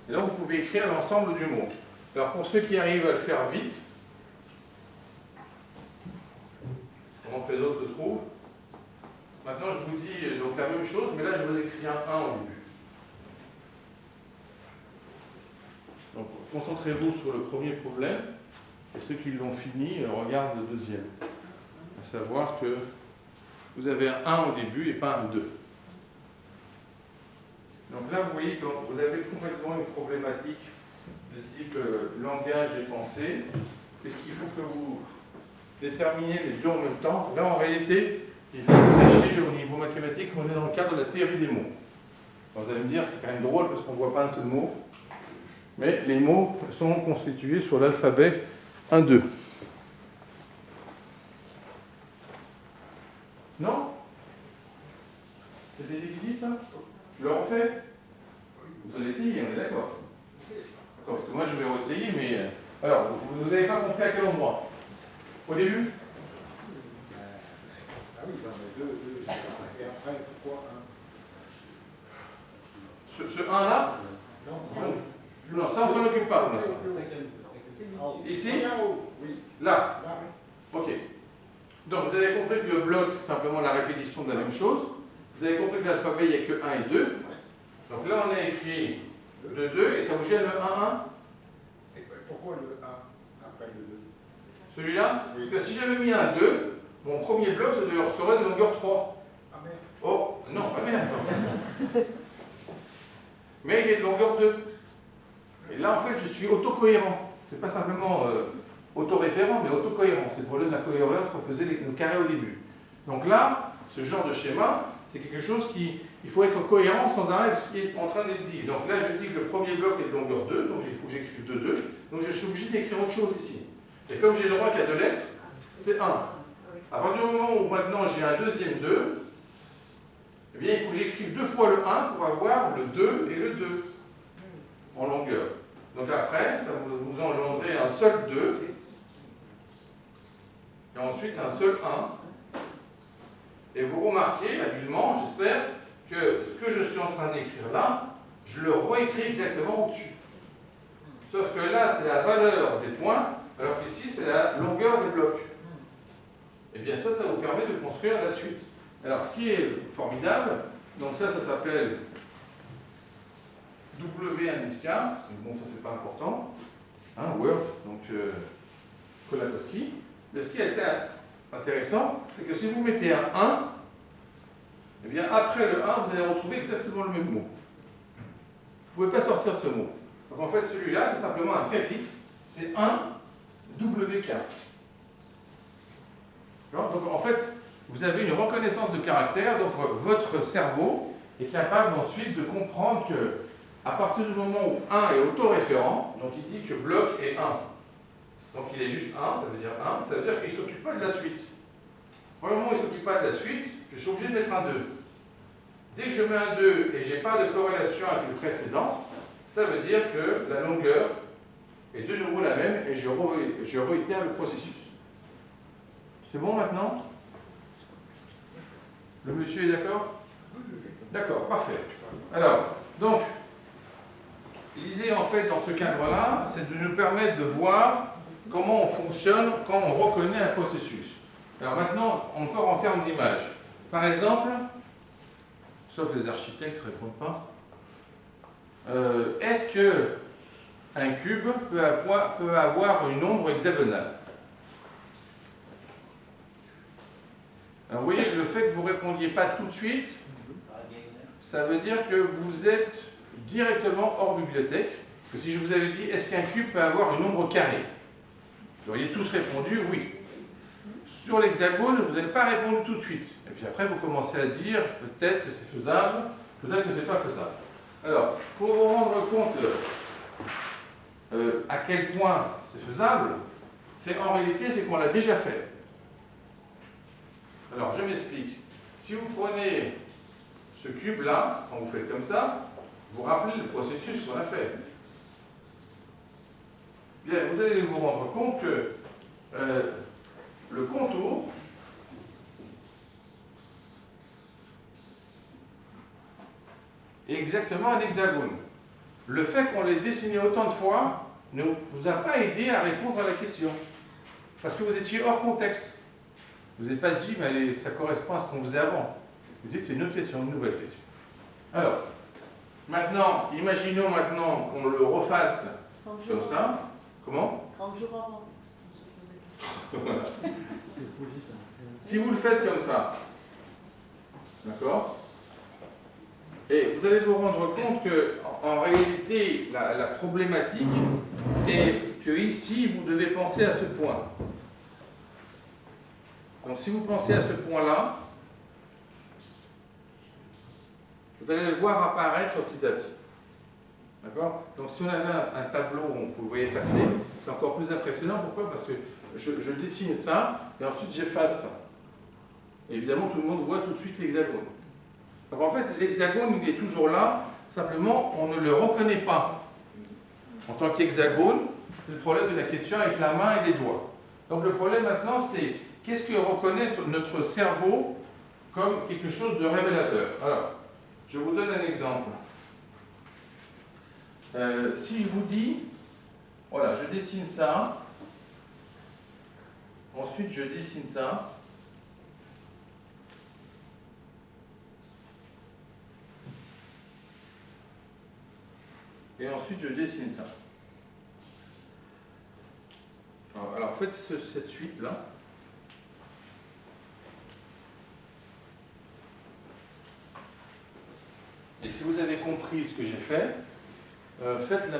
Et là, vous pouvez écrire l'ensemble du mot. Alors, pour ceux qui arrivent à le faire vite, pendant que les autres le trouvent, maintenant, je vous dis donc la même chose, mais là, je vous écris un 1 au début. Donc, concentrez-vous sur le premier problème, et ceux qui l'ont fini regardent le deuxième. À savoir que vous avez un 1 au début et pas un 2. Donc là, vous voyez que vous avez complètement une problématique de type langage et pensée. Puisqu'il faut que vous déterminiez les deux en même temps. Là, en réalité, il faut que vous sachiez au niveau mathématique qu'on est dans le cadre de la théorie des mots. Alors, vous allez me dire, c'est quand même drôle parce qu'on ne voit pas un seul mot. Mais les mots sont constitués sur l'alphabet 1-2. Non? C'était difficile ça? Je le refais? Vous allez essayer, on est d'accord? D'accord, parce que moi je vais essayer, mais... Alors, vous n'avez pas compris à quel endroit? Au début? Ah oui, dans les deux, et après, pourquoi un? Ce 1-là? Non, ça on s'en occupe pas pour l'instant. Ici? Oui. Là? Ok. Donc vous avez compris que le bloc c'est simplement la répétition de la même chose. Vous avez compris que l'alphabet il n'y a que 1 et 2. Donc là on a écrit le 2 et ça vous gêne le 1-1? Et pourquoi le 1 après le 2? Celui-là? Oui. Parce que si j'avais mis un 2, mon premier bloc serait de longueur 3. Ah merde. Oh, non, pas merde. Mais il est de longueur 2. Et là, en fait, je suis autocohérent. C'est pas simplement autoréférent, mais autocohérent. C'est le problème de la cohérence qu'on faisait le carré au début. Donc là, ce genre de schéma, c'est quelque chose il faut être cohérent sans arrêt avec ce qui est en train d'être dit. Donc là, je dis que le premier bloc est de longueur 2, donc il faut que j'écrive 2, 2. Donc je suis obligé d'écrire autre chose ici. Et comme j'ai le droit qu'il y a 2 lettres, c'est 1. À partir du moment où maintenant j'ai un deuxième 2, eh bien, il faut que j'écrive 2 fois le 1 pour avoir le 2 et le 2 en longueur. Donc après, ça vous engendrez un seul 2 et ensuite un seul 1. Et vous remarquez, habilement, j'espère, que ce que je suis en train d'écrire là, je le réécris exactement au-dessus. Sauf que là, c'est la valeur des points, alors qu'ici, c'est la longueur des blocs. Et bien ça vous permet de construire la suite. Alors, ce qui est formidable, donc ça s'appelle W indice K, bon ça c'est pas important, hein, Word, donc Kolakowski. Mais ce qui est assez intéressant, c'est que si vous mettez un 1, eh bien après le 1, vous allez retrouver exactement le même mot. Vous ne pouvez pas sortir de ce mot. Donc en fait celui-là, c'est simplement un préfixe, c'est 1 WK. Donc en fait, vous avez une reconnaissance de caractère, donc votre cerveau est capable ensuite de comprendre que à partir du moment où 1 est autoréférent, donc il dit que bloc est 1. Donc il est juste 1, ça veut dire 1, ça veut dire qu'il ne s'occupe pas de la suite. Au moment où il ne s'occupe pas de la suite, je suis obligé de mettre un 2. Dès que je mets un 2 et je n'ai pas de corrélation avec le précédent, ça veut dire que la longueur est de nouveau la même et je réitère le processus. C'est bon maintenant? Le monsieur est d'accord? D'accord, parfait. Alors, donc, l'idée en fait dans ce cadre-là, c'est de nous permettre de voir comment on fonctionne quand on reconnaît un processus. Alors maintenant, encore en termes d'image. Par exemple, sauf les architectes ne répondent pas, est-ce qu'un cube peut avoir une ombre hexagonale? Alors vous voyez que le fait que vous ne répondiez pas tout de suite, ça veut dire que vous êtes directement hors bibliothèque. Que si je vous avais dit, est-ce qu'un cube peut avoir une ombre carrée? Vous auriez tous répondu oui. Sur l'hexagone, vous n'avez pas répondu tout de suite. Et puis après, vous commencez à dire, peut-être que c'est faisable, peut-être que ce n'est pas faisable. Alors, pour vous rendre compte à quel point c'est faisable, en réalité, c'est qu'on l'a déjà fait. Alors, je m'explique. Si vous prenez ce cube-là, quand vous faites comme ça, vous rappelez le processus qu'on a fait. Bien, vous allez vous rendre compte que le contour est exactement un hexagone. le fait qu'on l'ait dessiné autant de fois ne vous a pas aidé à répondre à la question. Parce que vous étiez hors contexte. Vous n'avez pas dit, mais allez, ça correspond à ce qu'on faisait avant. Vous dites, c'est une autre question, une nouvelle question. Alors, maintenant, imaginons maintenant qu'on le refasse comme ça. Comment? 30 jours avant. Voilà. Si vous le faites comme ça, d'accord? Et vous allez vous rendre compte que, en réalité, la problématique est que ici, vous devez penser à ce point. Donc, si vous pensez à ce point-là, vous allez le voir apparaître petit à petit. D'accord? Donc, si on avait un tableau où on pouvait effacer, c'est encore plus impressionnant. Pourquoi? Parce que je dessine ça, et ensuite j'efface ça. Et évidemment, tout le monde voit tout de suite l'hexagone. Donc, en fait, l'hexagone, il est toujours là, simplement, on ne le reconnaît pas. En tant qu'hexagone, c'est le problème de la question avec la main et les doigts. Donc, le problème maintenant, c'est qu'est-ce que reconnaît notre cerveau comme quelque chose de révélateur? Alors, je vous donne un exemple. Si je vous dis, voilà, je dessine ça, ensuite je dessine ça, et ensuite je dessine ça. Alors en fait, cette suite-là, et si vous avez compris ce que j'ai fait, faites la